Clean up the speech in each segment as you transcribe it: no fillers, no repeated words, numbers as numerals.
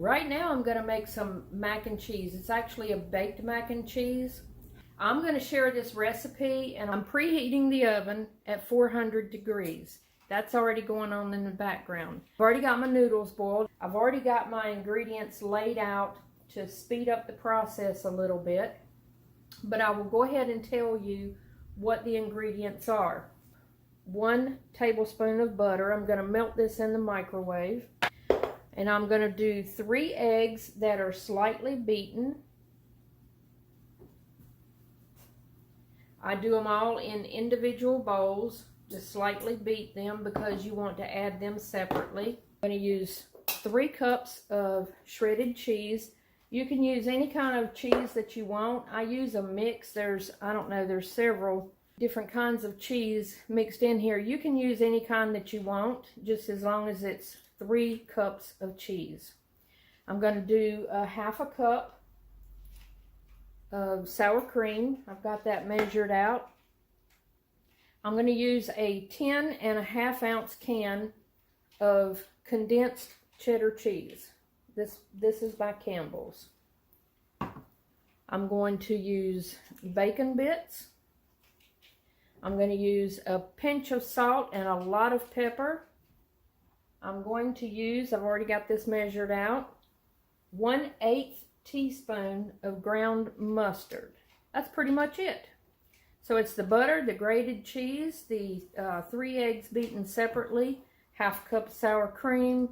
Right now I'm going to make some mac and cheese. It's actually a baked mac and cheese. I'm going to share this recipe, and I'm preheating the oven at 400 degrees. That's already going on in the background. I've already got my noodles boiled. I've already got my ingredients laid out to speed up the process a little bit. But I will go ahead and tell you what the ingredients are. 1 tablespoon of butter. I'm going to melt this in the microwave. And I'm going to do 3 eggs that are slightly beaten. I do them all in individual bowls. Just slightly beat them because you want to add them separately. I'm going to use 3 cups of shredded cheese. You can use any kind of cheese that you want. I use a mix. There's several different kinds of cheese mixed in here. You can use any kind that you want, just as long as it's 3 cups of cheese. I'm going to do a 1/2 cup of sour cream. I've got that measured out. I'm going to use a 10.5 ounce can of condensed cheddar cheese. This is by Campbell's. I'm going to use bacon bits. I'm going to use a pinch of salt and a lot of pepper. I'm going to use, I've already got this measured out, 1/8 teaspoon of ground mustard. That's pretty much it. So it's the butter, the grated cheese, the 3 eggs beaten separately, 1/2 cup of sour cream,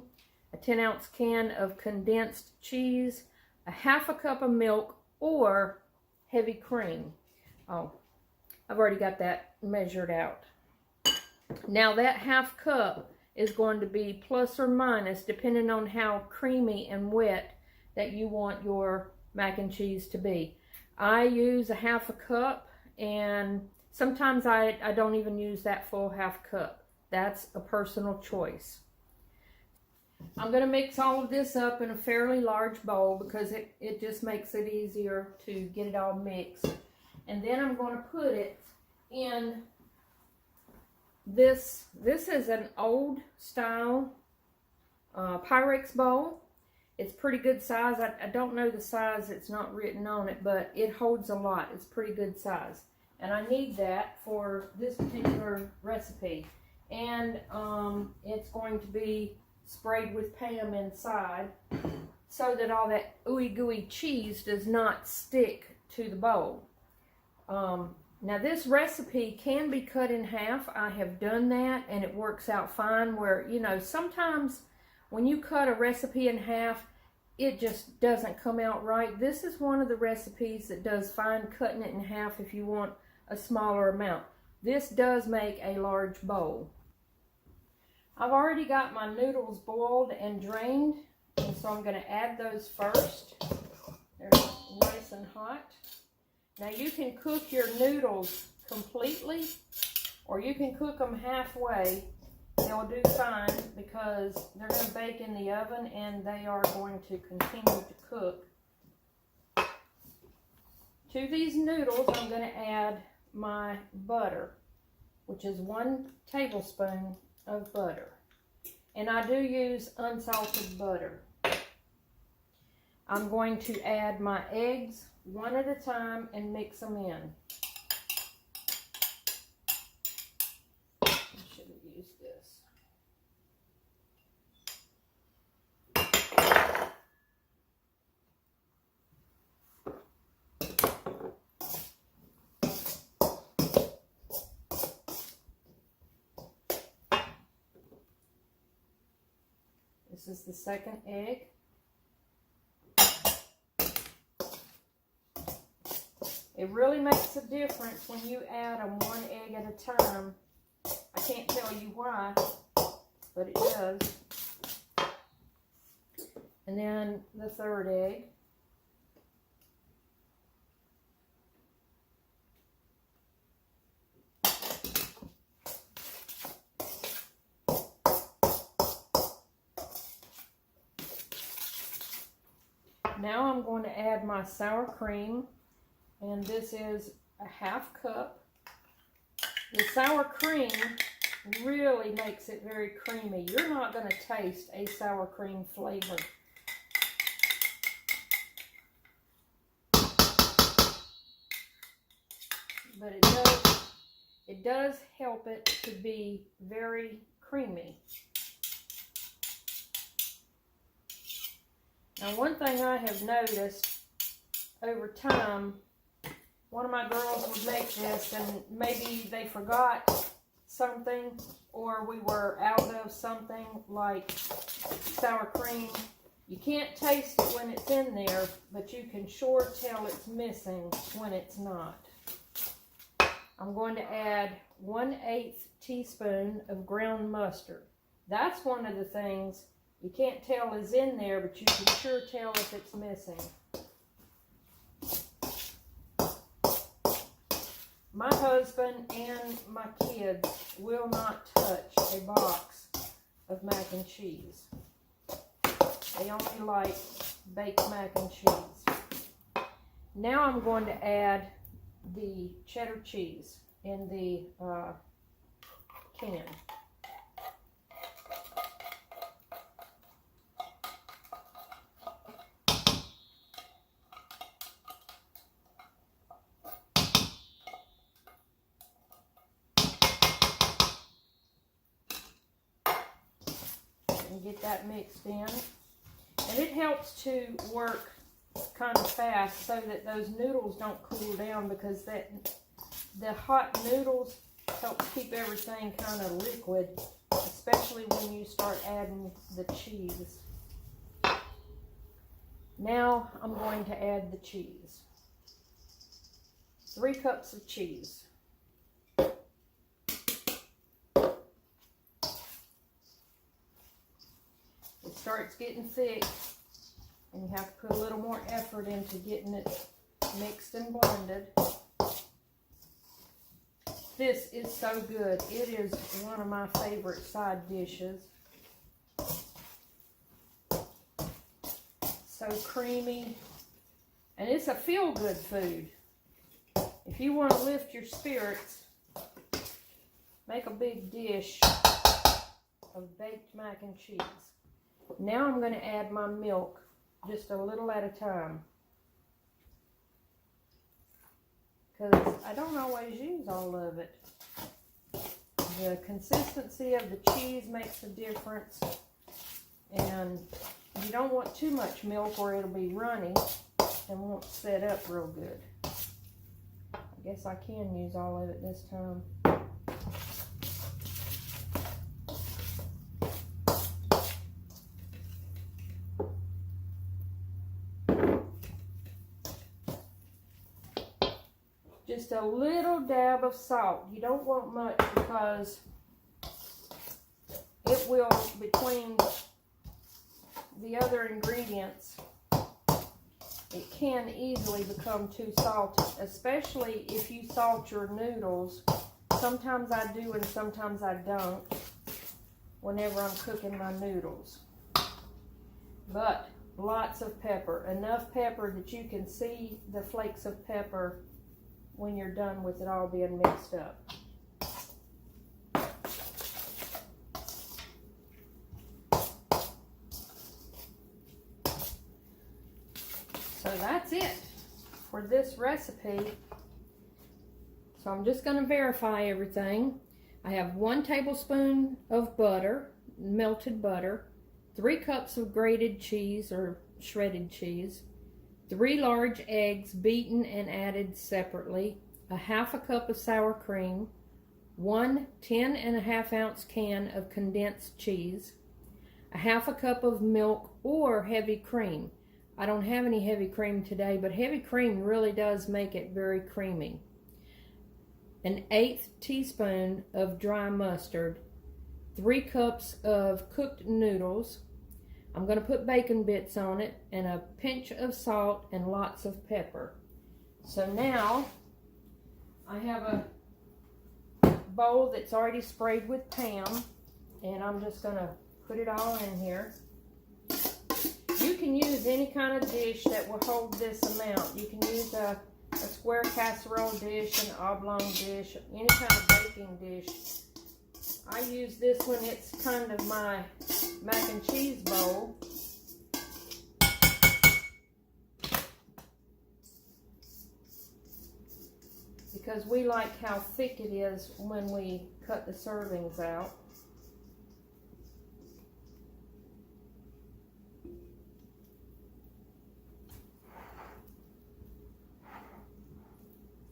a 10-ounce can of condensed cheese, a 1/2 cup of milk or heavy cream. Oh, I've already got that measured out. Now that 1/2 cup is going to be plus or minus, depending on how creamy and wet that you want your mac and cheese to be. I use a 1/2 cup, and sometimes I don't even use that full 1/2 cup. That's a personal choice. I'm going to mix all of this up in a fairly large bowl because it just makes it easier to get it all mixed. And then I'm going to put it in this is an old style Pyrex bowl. It's pretty good size. I don't know the size, it's not written on it, but it holds a lot. It's pretty good size. And I need that for this particular recipe. And it's going to be sprayed with Pam inside so that all that ooey gooey cheese does not stick to the bowl. Now this recipe can be cut in half. I have done that and it works out fine, where, you know, sometimes when you cut a recipe in half, it just doesn't come out right. This is one of the recipes that does fine cutting it in half if you want a smaller amount. This does make a large bowl. I've already got my noodles boiled and drained, and so I'm going to add those first. They're nice and hot. Now you can cook your noodles completely, or you can cook them halfway. They'll do fine because they're going to bake in the oven and they are going to continue to cook. To these noodles, I'm going to add my butter, which is 1 tablespoon of butter. And I do use unsalted butter. I'm going to add my eggs one at a time and mix them in. I should have used this. This is the second egg. It really makes a difference when you add them 1 egg at a time. I can't tell you why, but it does. And then the third egg. Now I'm going to add my sour cream, and this is a 1/2 cup. The sour cream really makes it very creamy. You're not going to taste a sour cream flavor but it does help it to be very creamy. Now, one thing I have noticed over time, one of my girls would make this and maybe they forgot something, or we were out of something like sour cream. You can't taste it when it's in there, but you can sure tell it's missing when it's not. I'm going to add 1/8 teaspoon of ground mustard. That's one of the things you can't tell is in there, but you can sure tell if it's missing. My husband and my kids will not touch a box of mac and cheese. They only like baked mac and cheese. Now I'm going to add the cheddar cheese in the can. And get that mixed in. And it helps to work kind of fast so that those noodles don't cool down, because the hot noodles help keep everything kind of liquid, especially when you start adding the cheese. Now I'm going to add the cheese. 3 cups of cheese. It starts getting thick, and you have to put a little more effort into getting it mixed and blended. This is so good. It is one of my favorite side dishes. So creamy, and it's a feel-good food. If you want to lift your spirits, make a big dish of baked mac and cheese. Now I'm going to add my milk, just a little at a time, because I don't always use all of it. The consistency of the cheese makes a difference, and you don't want too much milk or it'll be runny and won't set up real good. I guess I can use all of it this time. Just a little dab of salt. You don't want much, because it will, between the other ingredients, it can easily become too salty, especially if you salt your noodles. Sometimes I do and sometimes I don't whenever I'm cooking my noodles. But lots of pepper, enough pepper that you can see the flakes of pepper when you're done with it all being mixed up. So that's it for this recipe. So I'm just going to verify everything. I have 1 tablespoon of butter, melted butter, 3 cups of grated cheese or shredded cheese, 3 large eggs beaten and added separately, 1/2 cup of sour cream, 1 10.5 ounce can of condensed cheese, 1/2 cup of milk or heavy cream. I don't have any heavy cream today, but heavy cream really does make it very creamy. 1/8 teaspoon of dry mustard, 3 cups of cooked noodles. I'm going to put bacon bits on it, and a pinch of salt and lots of pepper. So now I have a bowl that's already sprayed with Pam, and I'm just going to put it all in here. You can use any kind of dish that will hold this amount. You can use a square casserole dish, an oblong dish, any kind of baking dish. I use this one. It's kind of my mac and cheese bowl. because we like how thick it is when we cut the servings out.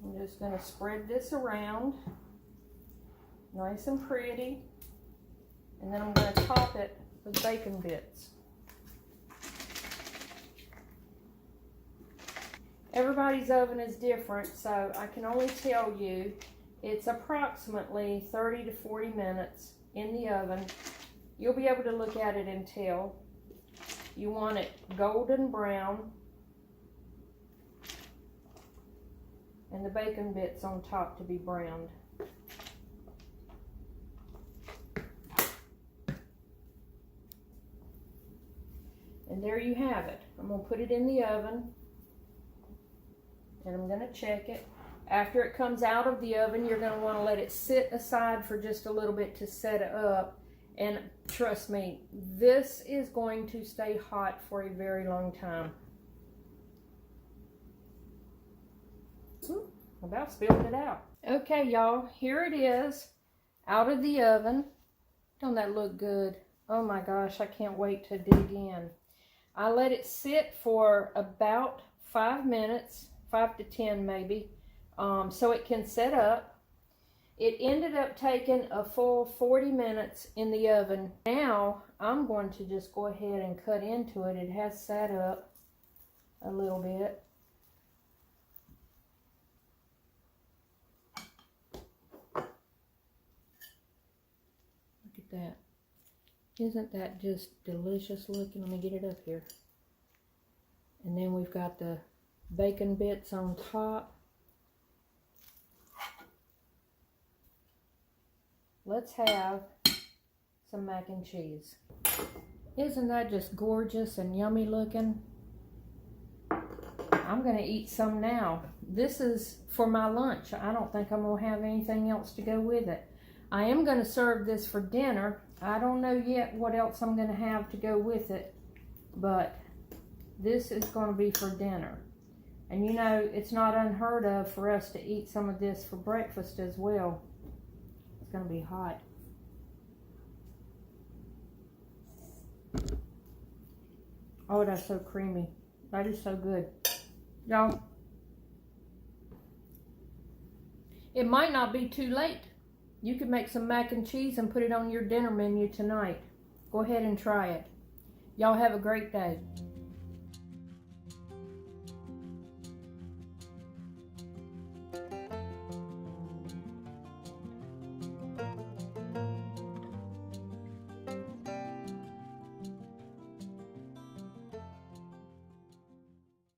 I'm just going to spread this around nice and pretty, and then I'm going to top it with bacon bits. Everybody's oven is different, so I can only tell you it's approximately 30 to 40 minutes in the oven. You'll be able to look at it and tell. You want it golden brown, and the bacon bits on top to be browned. And there you have it. I'm going to put it in the oven, and I'm going to check it. After it comes out of the oven, you're going to want to let it sit aside for just a little bit to set it up. And trust me, this is going to stay hot for a very long time. About spilled it out. Okay, y'all, here it is out of the oven. Don't that look good? Oh my gosh, I can't wait to dig in. I let it sit for about 5 minutes, 5 to 10 maybe, so it can set up. It ended up taking a full 40 minutes in the oven. Now I'm going to just go ahead and cut into it. It has sat up a little bit. That. Isn't that just delicious looking? Let me get it up here. And then we've got the bacon bits on top. Let's have some mac and cheese. Isn't that just gorgeous and yummy looking? I'm going to eat some now. This is for my lunch. I don't think I'm going to have anything else to go with it. I am going to serve this for dinner. I don't know yet what else I'm going to have to go with it, but this is going to be for dinner. And you know, it's not unheard of for us to eat some of this for breakfast as well. It's going to be hot. Oh, that's so creamy. That is so good. Y'all, it might not be too late. You could make some mac and cheese and put it on your dinner menu tonight. Go ahead and try it. Y'all have a great day.